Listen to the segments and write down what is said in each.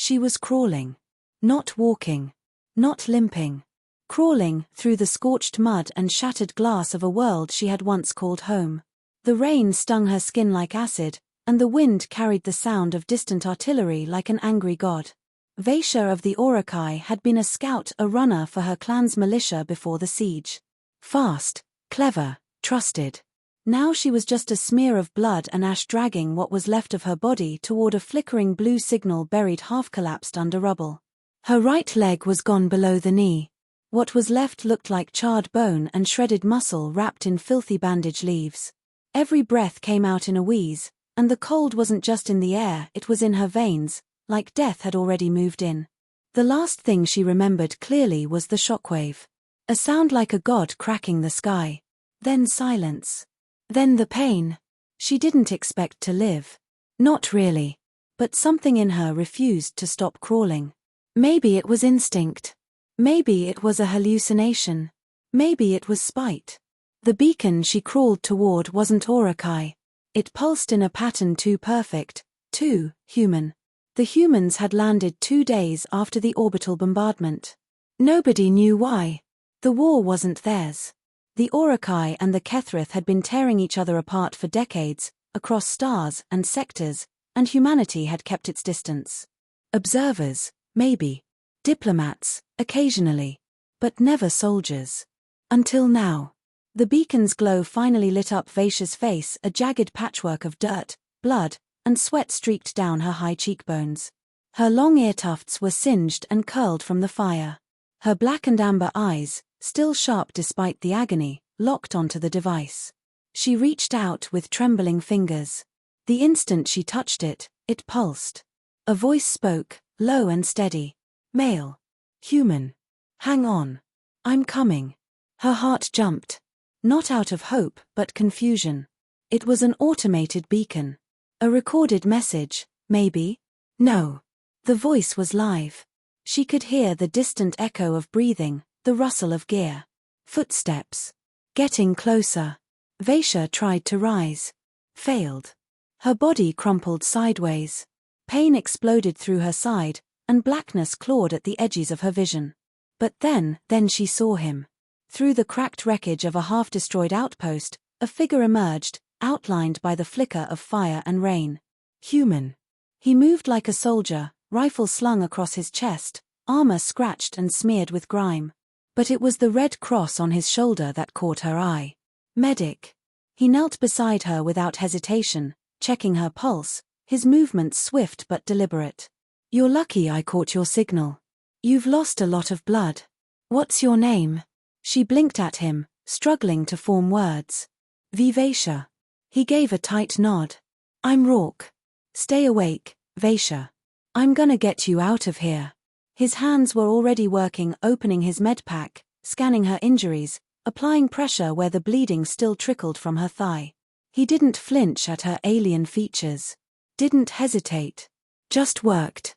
She was crawling. Not walking. Not limping. Crawling through the scorched mud and shattered glass of a world she had once called home. The rain stung her skin like acid, and the wind carried the sound of distant artillery like an angry god. Vaisha of the Orokai had been a scout, a runner for her clan's militia before the siege. Fast, clever, trusted. Now she was just a smear of blood and ash dragging what was left of her body toward a flickering blue signal buried half-collapsed under rubble. Her right leg was gone below the knee. What was left looked like charred bone and shredded muscle wrapped in filthy bandage leaves. Every breath came out in a wheeze, and the cold wasn't just in the air, it was in her veins, like death had already moved in. The last thing she remembered clearly was the shockwave. A sound like a god cracking the sky. Then silence. Then the pain. She didn't expect to live. Not really. But something in her refused to stop crawling. Maybe it was instinct. Maybe it was a hallucination. Maybe it was spite. The beacon she crawled toward wasn't Orokai. It pulsed in a pattern too perfect, too human. The humans had landed 2 days after the orbital bombardment. Nobody knew why. The war wasn't theirs. The Orokai and the Kethrith had been tearing each other apart for decades, across stars and sectors, and humanity had kept its distance. Observers, maybe. Diplomats, occasionally. But never soldiers. Until now. The beacon's glow finally lit up Vaisha's face, a jagged patchwork of dirt, blood, and sweat streaked down her high cheekbones. Her long ear tufts were singed and curled from the fire. Her black and amber eyes, still sharp despite the agony, locked onto the device. She reached out with trembling fingers. The instant she touched it, it pulsed. A voice spoke, low and steady. Male. Human. Hang on. I'm coming. Her heart jumped. Not out of hope, but confusion. It was an automated beacon. A recorded message, maybe? No. The voice was live. She could hear the distant echo of breathing, the rustle of gear. Footsteps. Getting closer. Vaisha tried to rise. Failed. Her body crumpled sideways. Pain exploded through her side, and blackness clawed at the edges of her vision. But then she saw him. Through the cracked wreckage of a half-destroyed outpost, a figure emerged, outlined by the flicker of fire and rain. Human. He moved like a soldier, rifle slung across his chest, armor scratched and smeared with grime. But it was the red cross on his shoulder that caught her eye. Medic. He knelt beside her without hesitation, checking her pulse, his movements swift but deliberate. You're lucky I caught your signal. You've lost a lot of blood. What's your name? She blinked at him, struggling to form words. Vaisha. He gave a tight nod. I'm Rourke. Stay awake, Vaisha. I'm gonna get you out of here. His hands were already working, opening his medpack, scanning her injuries, applying pressure where the bleeding still trickled from her thigh. He didn't flinch at her alien features. Didn't hesitate. Just worked.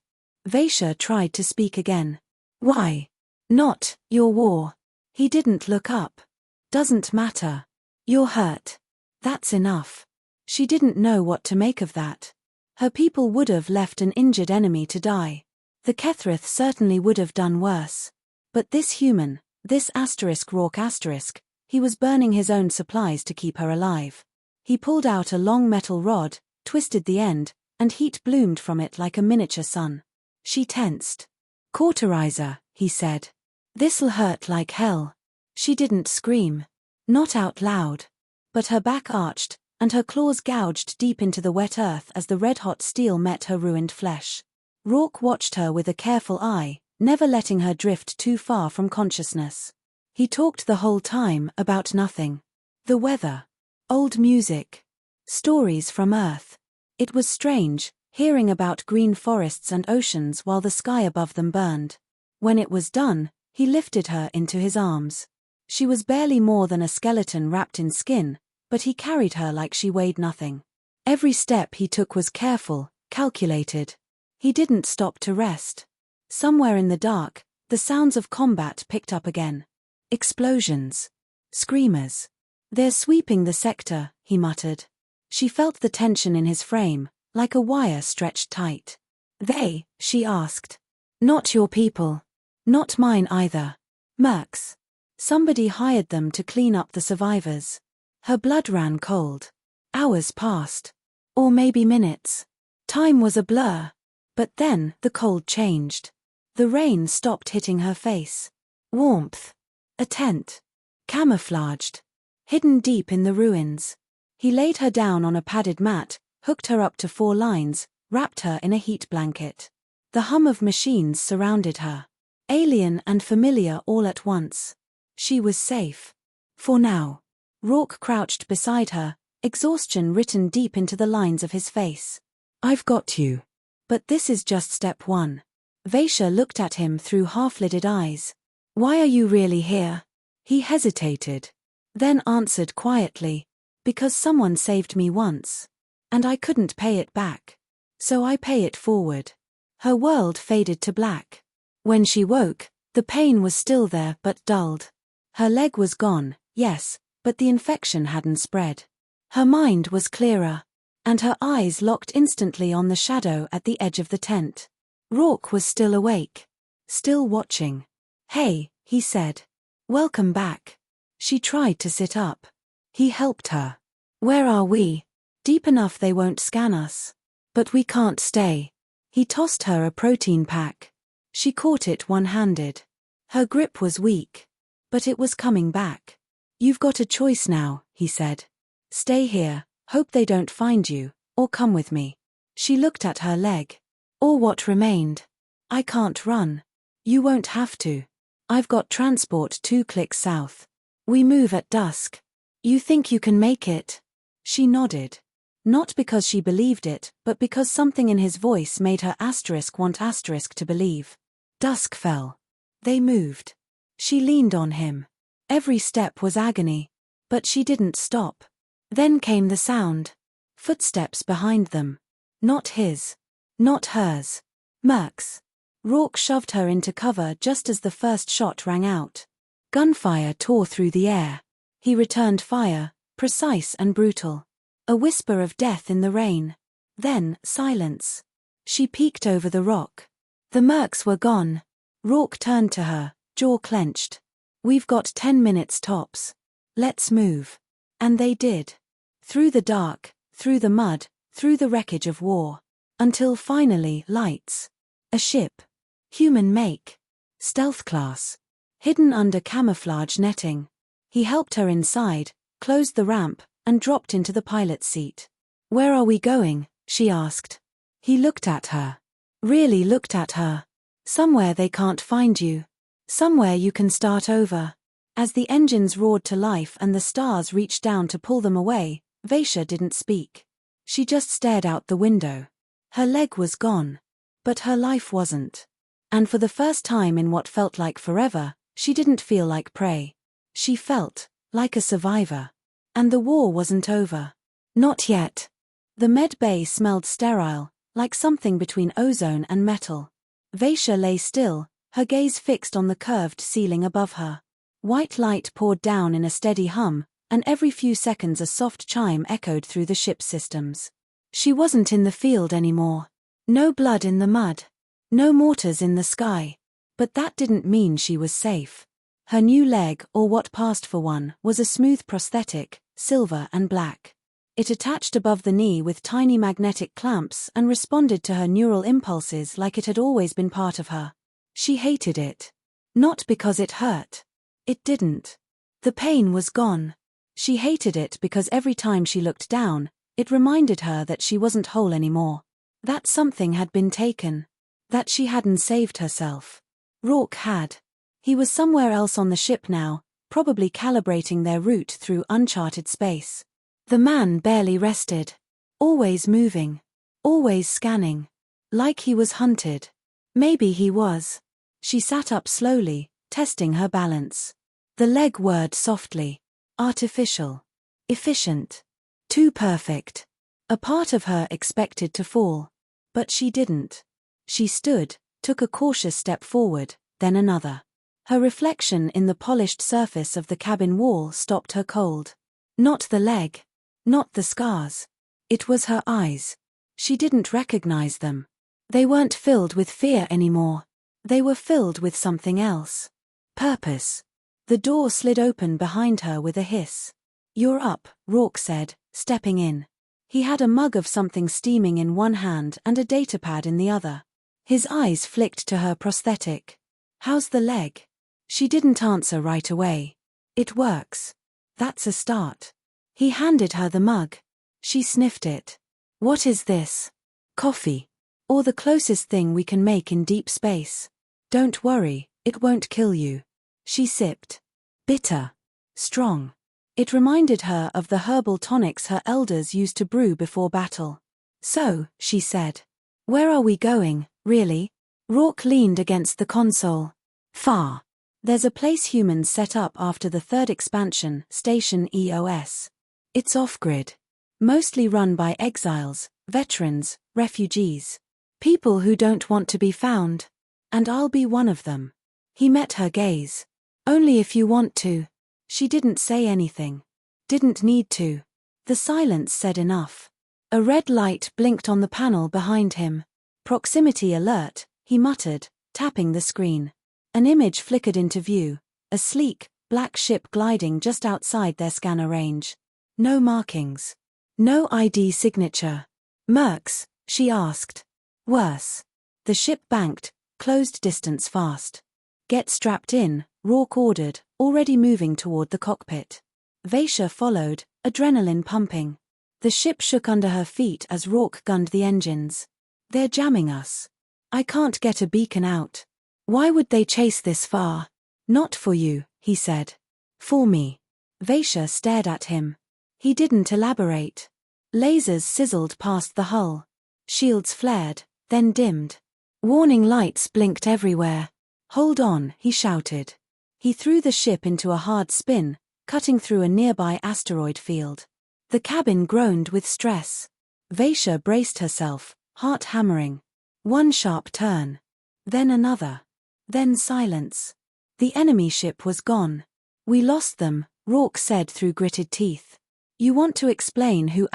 Vaisha tried to speak again. Why? Not your war. He didn't look up. Doesn't matter. You're hurt. That's enough. She didn't know what to make of that. Her people would have left an injured enemy to die. The Kethrith certainly would have done worse. But this human, this Rourke asterisk, he was burning his own supplies to keep her alive. He pulled out a long metal rod, twisted the end, and heat bloomed from it like a miniature sun. She tensed. Cauterizer, he said. This'll hurt like hell. She didn't scream. Not out loud. But her back arched, and her claws gouged deep into the wet earth as the red-hot steel met her ruined flesh. Rourke watched her with a careful eye, never letting her drift too far from consciousness. He talked the whole time about nothing. The weather. Old music. Stories from Earth. It was strange, hearing about green forests and oceans while the sky above them burned. When it was done, he lifted her into his arms. She was barely more than a skeleton wrapped in skin, but he carried her like she weighed nothing. Every step he took was careful, calculated. He didn't stop to rest. Somewhere in the dark, the sounds of combat picked up again. Explosions. Screamers. They're sweeping the sector, he muttered. She felt the tension in his frame, like a wire stretched tight. They, she asked. Not your people. Not mine either. Mercs. Somebody hired them to clean up the survivors. Her blood ran cold. Hours passed. Or maybe minutes. Time was a blur. But then, the cold changed. The rain stopped hitting her face. Warmth. A tent. Camouflaged. Hidden deep in the ruins. He laid her down on a padded mat, hooked her up to 4 lines, wrapped her in a heat blanket. The hum of machines surrounded her. Alien and familiar all at once. She was safe. For now. Rourke crouched beside her, exhaustion written deep into the lines of his face. I've got you. But this is just step 1. Vaisha looked at him through half-lidded eyes. Why are you really here? He hesitated. Then answered quietly. Because someone saved me once. And I couldn't pay it back. So I pay it forward. Her world faded to black. When she woke, the pain was still there but dulled. Her leg was gone, yes, but the infection hadn't spread. Her mind was clearer. And her eyes locked instantly on the shadow at the edge of the tent. Rourke was still awake. Still watching. Hey, he said. Welcome back. She tried to sit up. He helped her. Where are we? Deep enough they won't scan us. But we can't stay. He tossed her a protein pack. She caught it one-handed. Her grip was weak. But it was coming back. You've got a choice now, he said. Stay here, hope they don't find you, or come with me. She looked at her leg. Or what remained. I can't run. You won't have to. I've got transport 2 clicks south. We move at dusk. You think you can make it? She nodded. Not because she believed it, but because something in his voice made her want to believe. Dusk fell. They moved. She leaned on him. Every step was agony. But she didn't stop. Then came the sound. Footsteps behind them. Not his. Not hers. Mercs. Rourke shoved her into cover just as the first shot rang out. Gunfire tore through the air. He returned fire, precise and brutal. A whisper of death in the rain. Then, silence. She peeked over the rock. The mercs were gone. Rourke turned to her, jaw clenched. We've got 10 minutes tops. Let's move. And they did. Through the dark, through the mud, through the wreckage of war. Until finally, lights. A ship. Human make. Stealth class. Hidden under camouflage netting. He helped her inside, closed the ramp, and dropped into the pilot's seat. Where are we going? She asked. He looked at her. Really looked at her. Somewhere they can't find you. Somewhere you can start over. As the engines roared to life and the stars reached down to pull them away, Vaisha didn't speak. She just stared out the window. Her leg was gone. But her life wasn't. And for the first time in what felt like forever, she didn't feel like prey. She felt like a survivor. And the war wasn't over. Not yet. The med bay smelled sterile, like something between ozone and metal. Vaisha lay still, her gaze fixed on the curved ceiling above her. White light poured down in a steady hum, and every few seconds a soft chime echoed through the ship's systems. She wasn't in the field anymore. No blood in the mud. No mortars in the sky. But that didn't mean she was safe. Her new leg, or what passed for one, was a smooth prosthetic, silver and black. It attached above the knee with tiny magnetic clamps and responded to her neural impulses like it had always been part of her. She hated it. Not because it hurt. It didn't. The pain was gone. She hated it because every time she looked down, it reminded her that she wasn't whole anymore. That something had been taken. That she hadn't saved herself. Rourke had. He was somewhere else on the ship now, probably calibrating their route through uncharted space. The man barely rested. Always moving. Always scanning. Like he was hunted. Maybe he was. She sat up slowly, testing her balance. The leg whirred softly. Artificial. Efficient. Too perfect. A part of her expected to fall. But she didn't. She stood, took a cautious step forward, then another. Her reflection in the polished surface of the cabin wall stopped her cold. Not the leg. Not the scars. It was her eyes. She didn't recognize them. They weren't filled with fear anymore. They were filled with something else. Purpose. The door slid open behind her with a hiss. "You're up," Rourke said, stepping in. He had a mug of something steaming in one hand and a datapad in the other. His eyes flicked to her prosthetic. "How's the leg?" She didn't answer right away. "It works." "That's a start." He handed her the mug. She sniffed it. "What is this?" "Coffee. Or the closest thing we can make in deep space. Don't worry, it won't kill you." She sipped. Bitter. Strong. It reminded her of the herbal tonics her elders used to brew before battle. "So," she said. "Where are we going, really?" Rourke leaned against the console. "Far. There's a place humans set up after the third expansion, Station EOS. It's off-grid. Mostly run by exiles, veterans, refugees. People who don't want to be found. And I'll be one of them." He met her gaze. "Only if you want to." She didn't say anything. Didn't need to. The silence said enough. A red light blinked on the panel behind him. "Proximity alert," he muttered, tapping the screen. An image flickered into view, a sleek, black ship gliding just outside their scanner range. No markings. No ID signature. "Mercs?" she asked. "Worse." The ship banked, closed distance fast. "Get strapped in," Rourke ordered, already moving toward the cockpit. Vaisha followed, adrenaline pumping. The ship shook under her feet as Rourke gunned the engines. "They're jamming us. I can't get a beacon out." "Why would they chase this far?" "Not for you," he said. "For me." Vaisha stared at him. He didn't elaborate. Lasers sizzled past the hull. Shields flared, then dimmed. Warning lights blinked everywhere. "Hold on," he shouted. He threw the ship into a hard spin, cutting through a nearby asteroid field. The cabin groaned with stress. Vaisha braced herself, heart hammering. One sharp turn. Then another. Then silence. The enemy ship was gone. "We lost them," Rourke said through gritted teeth. "You want to explain who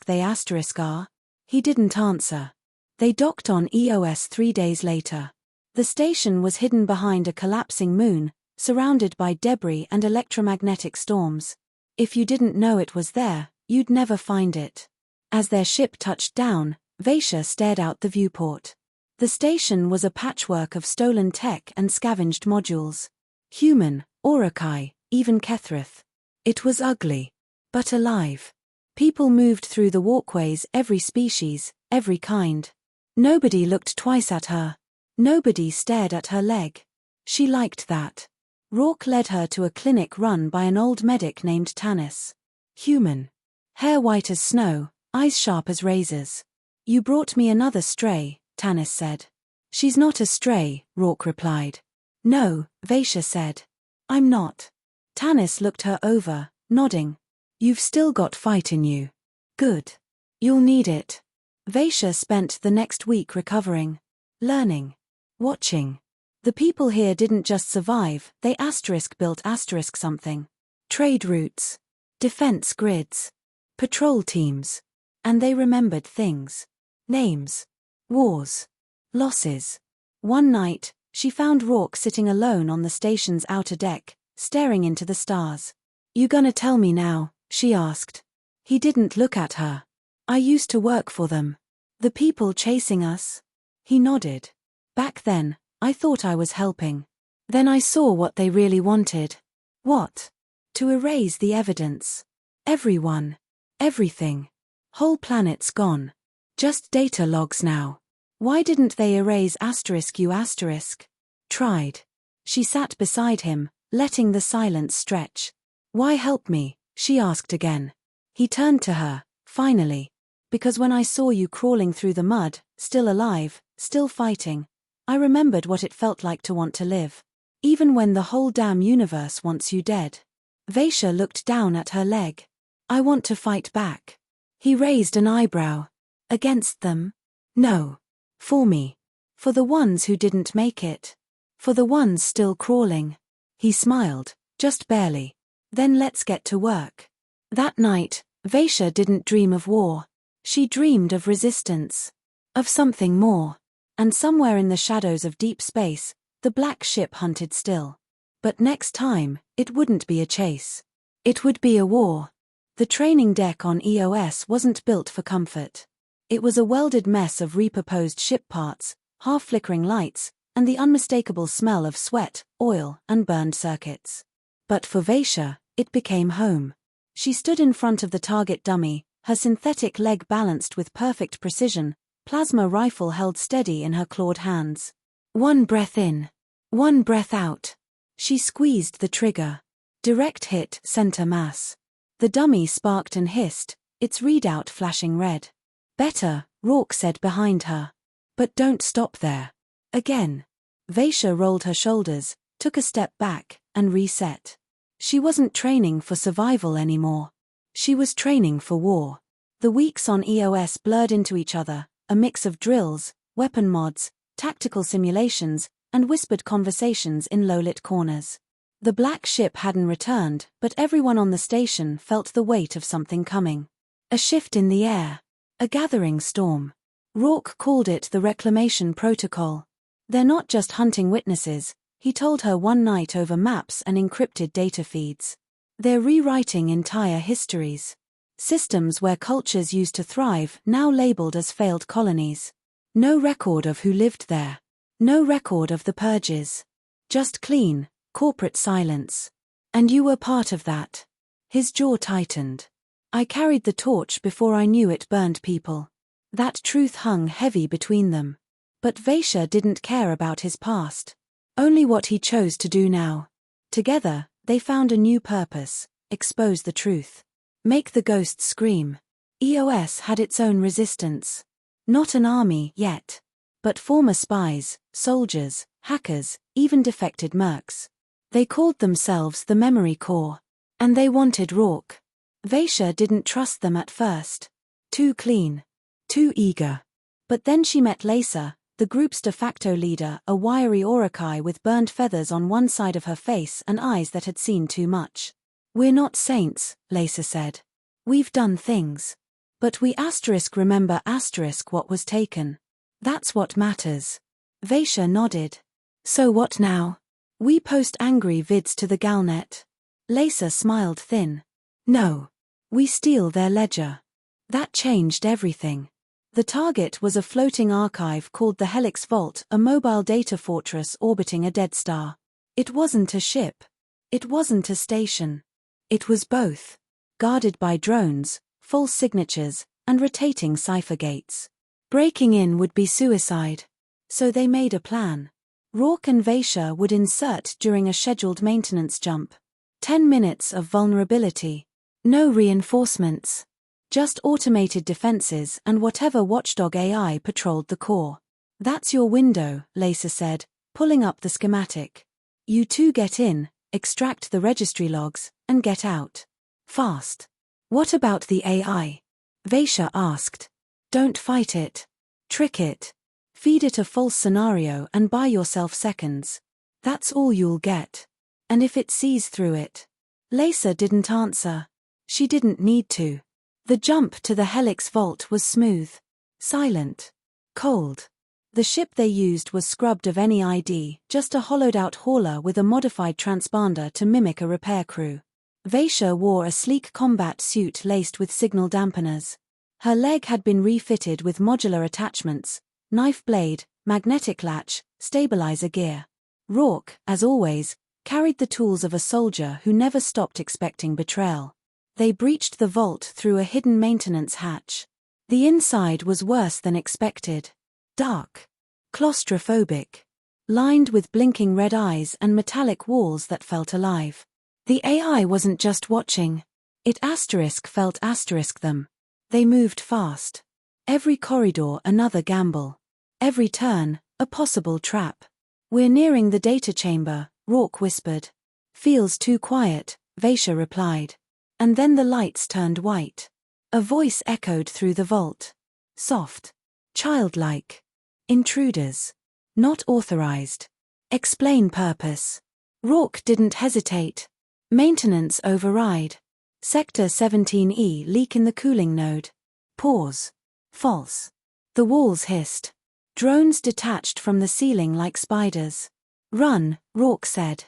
they are?" He didn't answer. They docked on EOS 3 days later. The station was hidden behind a collapsing moon, surrounded by debris and electromagnetic storms. If you didn't know it was there, you'd never find it. As their ship touched down, Vaisha stared out the viewport. The station was a patchwork of stolen tech and scavenged modules. Human, Orokai, even Kethrith. It was ugly. But alive. People moved through the walkways, every species, every kind. Nobody looked twice at her. Nobody stared at her leg. She liked that. Rourke led her to a clinic run by an old medic named Tanis. Human. Hair white as snow, eyes sharp as razors. "You brought me another stray," Tanis said. "She's not a stray," Rourke replied. "No," Vaisha said. "I'm not." Tanis looked her over, nodding. "You've still got fight in you. Good. You'll need it." Vaisha spent the next week recovering. Learning. Watching. The people here didn't just survive, they built something. Trade routes. Defense grids. Patrol teams. And they remembered things. Names. Wars. Losses. One night, she found Rourke sitting alone on the station's outer deck, staring into the stars. "You gonna tell me now?" she asked. He didn't look at her. "I used to work for them." "The people chasing us?" He nodded. "Back then, I thought I was helping. Then I saw what they really wanted." "What?" "To erase the evidence. Everyone. Everything. Whole planet's gone. Just data logs now. Why didn't they erase *U*? Tried." She sat beside him, letting the silence stretch. "Why help me?" she asked again. He turned to her, finally. "Because when I saw you crawling through the mud, still alive, still fighting, I remembered what it felt like to want to live. Even when the whole damn universe wants you dead." Vaisha looked down at her leg. "I want to fight back." He raised an eyebrow. "Against them?" "No. For me. For the ones who didn't make it. For the ones still crawling." He smiled, just barely. "Then let's get to work." That night, Vaisha didn't dream of war. She dreamed of resistance. Of something more. And somewhere in the shadows of deep space, the black ship hunted still. But next time, it wouldn't be a chase. It would be a war. The training deck on EOS wasn't built for comfort. It was a welded mess of repurposed ship parts, half-flickering lights, and the unmistakable smell of sweat, oil, and burned circuits. But for Vaishya, it became home. She stood in front of the target dummy, her synthetic leg balanced with perfect precision, plasma rifle held steady in her clawed hands. One breath in. One breath out. She squeezed the trigger. Direct hit, center mass. The dummy sparked and hissed, its readout flashing red. Better, Rourke said behind her. But don't stop there. Again. Vaishya rolled her shoulders, took a step back, and reset. She wasn't training for survival anymore. She was training for war. The weeks on EOS blurred into each other, a mix of drills, weapon mods, tactical simulations, and whispered conversations in low-lit corners. The black ship hadn't returned, but everyone on the station felt the weight of something coming. A shift in the air. A gathering storm. Rourke called it the reclamation protocol. They're not just hunting witnesses, he told her one night over maps and encrypted data feeds. They're rewriting entire histories. Systems where cultures used to thrive now labeled as failed colonies. No record of who lived there. No record of the purges. Just clean, corporate silence. And you were part of that. His jaw tightened. I carried the torch before I knew it burned people. That truth hung heavy between them. But Vaishya didn't care about his past. Only what he chose to do now. Together, they found a new purpose: expose the truth. Make the ghosts scream. EOS had its own resistance. Not an army yet. But former spies, soldiers, hackers, even defected mercs. They called themselves the Memory Corps. And they wanted Rourke. Vaishya didn't trust them at first. Too clean. Too eager. But then she met Lisa, the group's de facto leader, a wiry Orokai with burned feathers on one side of her face and eyes that had seen too much. We're not saints, Lisa said. We've done things. But we remember what was taken. That's what matters. Vaishya nodded. So what now? We post angry vids to the Galnet. Lisa smiled thin. No. We steal their ledger. That changed everything. The target was a floating archive called the Helix Vault, a mobile data fortress orbiting a dead star. It wasn't a ship. It wasn't a station. It was both. Guarded by drones, false signatures, and rotating cipher gates. Breaking in would be suicide. So they made a plan. Rourke and Vaishya would insert during a scheduled maintenance jump. 10 minutes of vulnerability. No reinforcements. Just automated defenses and whatever watchdog AI patrolled the core. That's your window, Lisa said, pulling up the schematic. You two get in, extract the registry logs, and get out. Fast. What about the AI? Vaishya asked. Don't fight it. Trick it. Feed it a false scenario and buy yourself seconds. That's all you'll get. And if it sees through it. Lisa didn't answer. She didn't need to. The jump to the Helix Vault was smooth. Silent. Cold. The ship they used was scrubbed of any ID, just a hollowed-out hauler with a modified transponder to mimic a repair crew. Vaishya wore a sleek combat suit laced with signal dampeners. Her leg had been refitted with modular attachments, knife blade, magnetic latch, stabilizer gear. Rourke, as always, carried the tools of a soldier who never stopped expecting betrayal. They breached the vault through a hidden maintenance hatch. The inside was worse than expected. Dark. Claustrophobic. Lined with blinking red eyes and metallic walls that felt alive. The AI wasn't just watching. It felt them. They moved fast. Every corridor another gamble. Every turn, a possible trap. We're nearing the data chamber, Rourke whispered. Feels too quiet, Vaishya replied. And then the lights turned white. A voice echoed through the vault. Soft. Childlike. Intruders. Not authorized. Explain purpose. Rourke didn't hesitate. Maintenance override. Sector 17E leak in the cooling node. Pause. False. The walls hissed. Drones detached from the ceiling like spiders. "Run," Rourke said.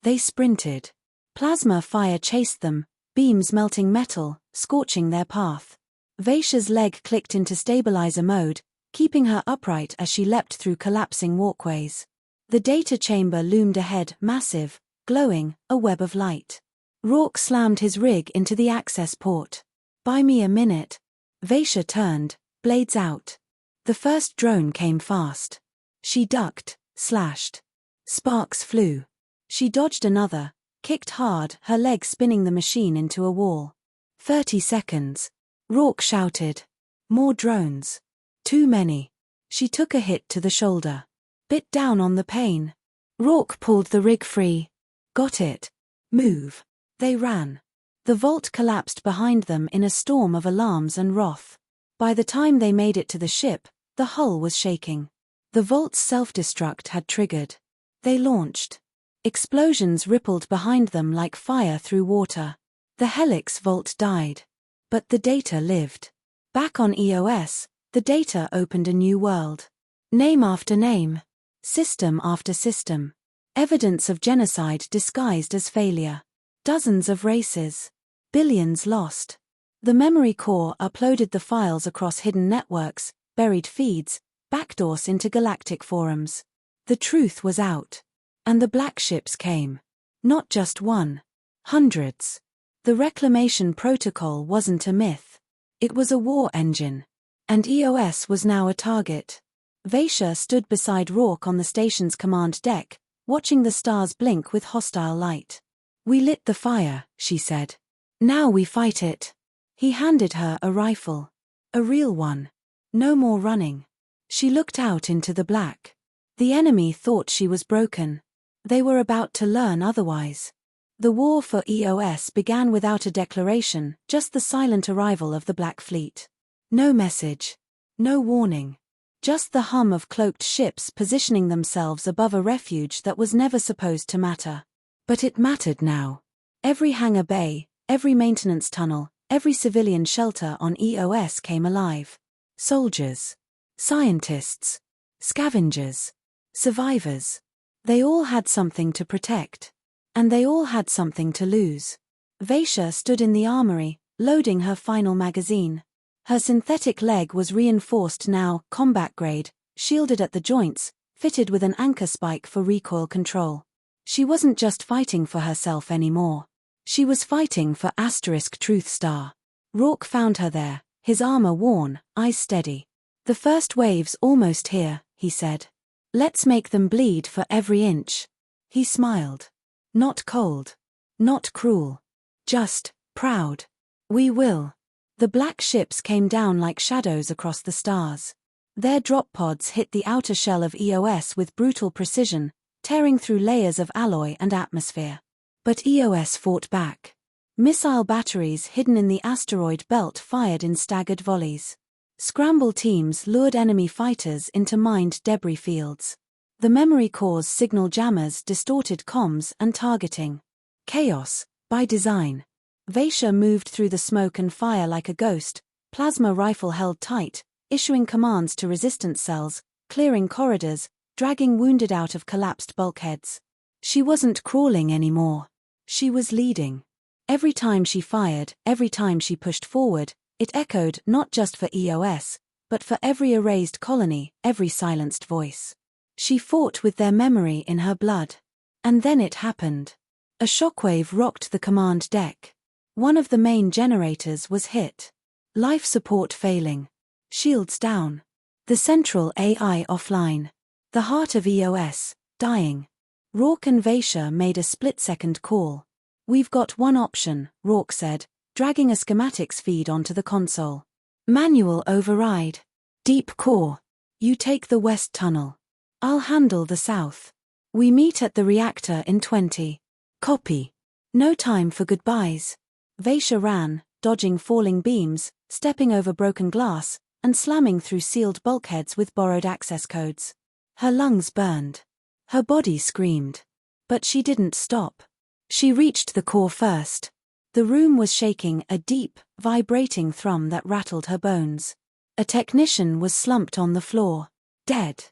They sprinted. Plasma fire chased them, beams melting metal, scorching their path. Vaish's leg clicked into stabilizer mode, keeping her upright as she leapt through collapsing walkways. The data chamber loomed ahead, massive, glowing, a web of light. Rourke slammed his rig into the access port. "Buy me a minute." Vaisha turned, blades out. The first drone came fast. She ducked, slashed. Sparks flew. She dodged another, kicked hard, her leg spinning the machine into a wall. 30 seconds. Rourke shouted. More drones. Too many. She took a hit to the shoulder. Bit down on the pain. Rourke pulled the rig free. Got it. Move. They ran. The vault collapsed behind them in a storm of alarms and wrath. By the time they made it to the ship, the hull was shaking. The vault's self-destruct had triggered. They launched. Explosions rippled behind them like fire through water. The Helix vault died. But the data lived. Back on EOS, the data opened a new world. Name after name. System after system. Evidence of genocide disguised as failure. Dozens of races. Billions lost. The memory core uploaded the files across hidden networks, buried feeds, backdoors into galactic forums. The truth was out. And the black ships came. Not just one. Hundreds. The reclamation protocol wasn't a myth. It was a war engine. And EOS was now a target. Vaisha stood beside Rourke on the station's command deck, watching the stars blink with hostile light. "We lit the fire," she said. "Now we fight it." He handed her a rifle. A real one. No more running. She looked out into the black. The enemy thought she was broken. They were about to learn otherwise. The war for EOS began without a declaration, just the silent arrival of the Black Fleet. No message. No warning. Just the hum of cloaked ships positioning themselves above a refuge that was never supposed to matter. But it mattered now. Every hangar bay, every maintenance tunnel, every civilian shelter on EOS came alive. Soldiers. Scientists. Scavengers. Survivors. They all had something to protect. And they all had something to lose. Vaisha stood in the armory, loading her final magazine. Her synthetic leg was reinforced now, combat grade, shielded at the joints, fitted with an anchor spike for recoil control. She wasn't just fighting for herself anymore. She was fighting for Truth Star. Rourke found her there, his armor worn, eyes steady. "The first wave's almost here," he said. "Let's make them bleed for every inch." He smiled. Not cold. Not cruel. Just proud. "We will." The black ships came down like shadows across the stars. Their drop pods hit the outer shell of EOS with brutal precision, tearing through layers of alloy and atmosphere. But EOS fought back. Missile batteries hidden in the asteroid belt fired in staggered volleys. Scramble teams lured enemy fighters into mined debris fields. The memory core's signal jammers distorted comms and targeting. Chaos, by design. Vaisha moved through the smoke and fire like a ghost, plasma rifle held tight, issuing commands to resistance cells, clearing corridors, dragging wounded out of collapsed bulkheads. She wasn't crawling anymore. She was leading. Every time she fired, every time she pushed forward, it echoed not just for EOS, but for every erased colony, every silenced voice. She fought with their memory in her blood. And then it happened. A shockwave rocked the command deck. One of the main generators was hit. Life support failing. Shields down. The central AI offline. The heart of EOS, dying. Rourke and Vaisha made a split-second call. "We've got one option," Rourke said, dragging a schematics feed onto the console. "Manual override. Deep core. You take the west tunnel. I'll handle the south. We meet at the reactor in 20. Copy." No time for goodbyes. Vaisha ran, dodging falling beams, stepping over broken glass, and slamming through sealed bulkheads with borrowed access codes. Her lungs burned. Her body screamed. But she didn't stop. She reached the core first. The room was shaking, a deep, vibrating thrum that rattled her bones. A technician was slumped on the floor. Dead.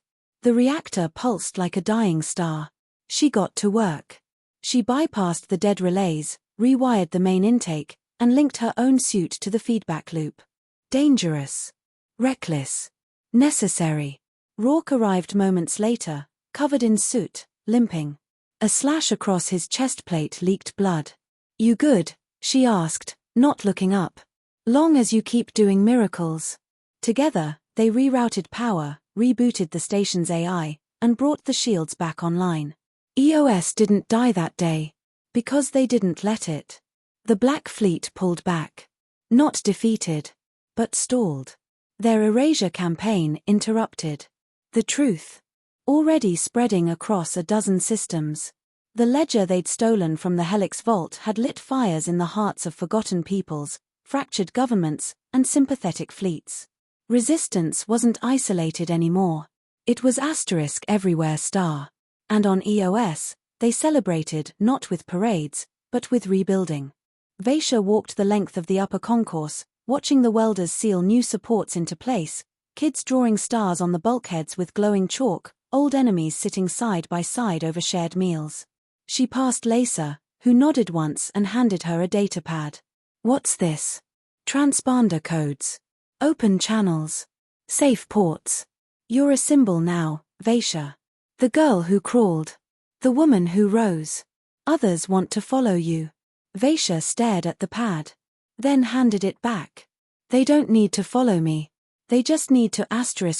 The reactor pulsed like a dying star. She got to work. She bypassed the dead relays, rewired the main intake, and linked her own suit to the feedback loop. Dangerous. Reckless. Necessary. Rourke arrived moments later, covered in soot, limping. A slash across his chest plate leaked blood. "You good?" she asked, not looking up. "Long as you keep doing miracles." Together, they rerouted power, rebooted the station's AI, and brought the shields back online. EOS didn't die that day. Because they didn't let it. The Black Fleet pulled back. Not defeated. But stalled. Their erasure campaign interrupted. The truth. Already spreading across a dozen systems. The ledger they'd stolen from the Helix Vault had lit fires in the hearts of forgotten peoples, fractured governments, and sympathetic fleets. Resistance wasn't isolated anymore. It was asterisk everywhere star. And on EOS, they celebrated not with parades, but with rebuilding. Vaisha walked the length of the upper concourse, watching the welders seal new supports into place, kids drawing stars on the bulkheads with glowing chalk, old enemies sitting side by side over shared meals. She passed Lisa, who nodded once and handed her a datapad. "What's this?" "Transponder codes. Open channels. Safe ports. You're a symbol now, Vaisha. The girl who crawled. The woman who rose. Others want to follow you." Vaisha stared at the pad. Then handed it back. "They don't need to follow me. They just need to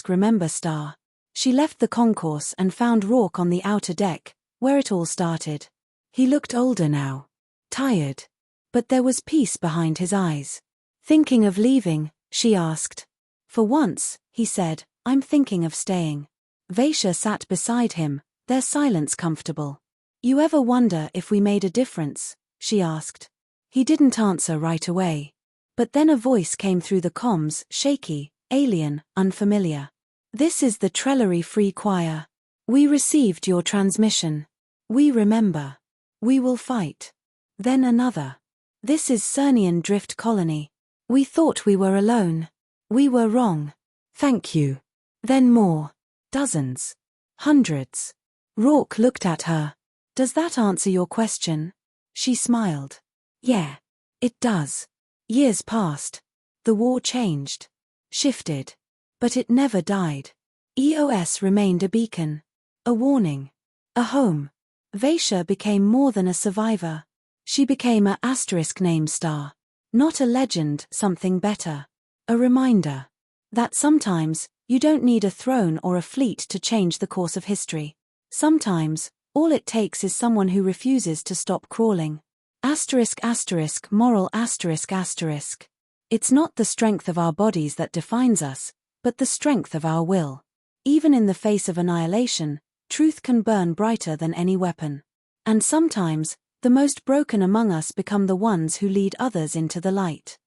remember star." She left the concourse and found Rourke on the outer deck, where it all started. He looked older now. Tired. But there was peace behind his eyes. "Thinking of leaving?" she asked. "For once," he said, "I'm thinking of staying." Vaisha sat beside him, their silence comfortable. "You ever wonder if we made a difference?" she asked. He didn't answer right away. But then a voice came through the comms, shaky, alien, unfamiliar. "This is the Trellery Free Choir. We received your transmission. We remember. We will fight." Then another. "This is Cernian Drift Colony. We thought we were alone. We were wrong. Thank you." Then more. Dozens. Hundreds. Rourke looked at her. "Does that answer your question?" She smiled. "Yeah. It does." Years passed. The war changed. Shifted. But it never died. EOS remained a beacon. A warning. A home. Vaisha became more than a survivor. She became a *name star. Not a legend, something better. A reminder. That sometimes, you don't need a throne or a fleet to change the course of history. Sometimes, all it takes is someone who refuses to stop crawling. Moral ***. It's not the strength of our bodies that defines us, but the strength of our will. Even in the face of annihilation, truth can burn brighter than any weapon. And sometimes, the most broken among us become the ones who lead others into the light.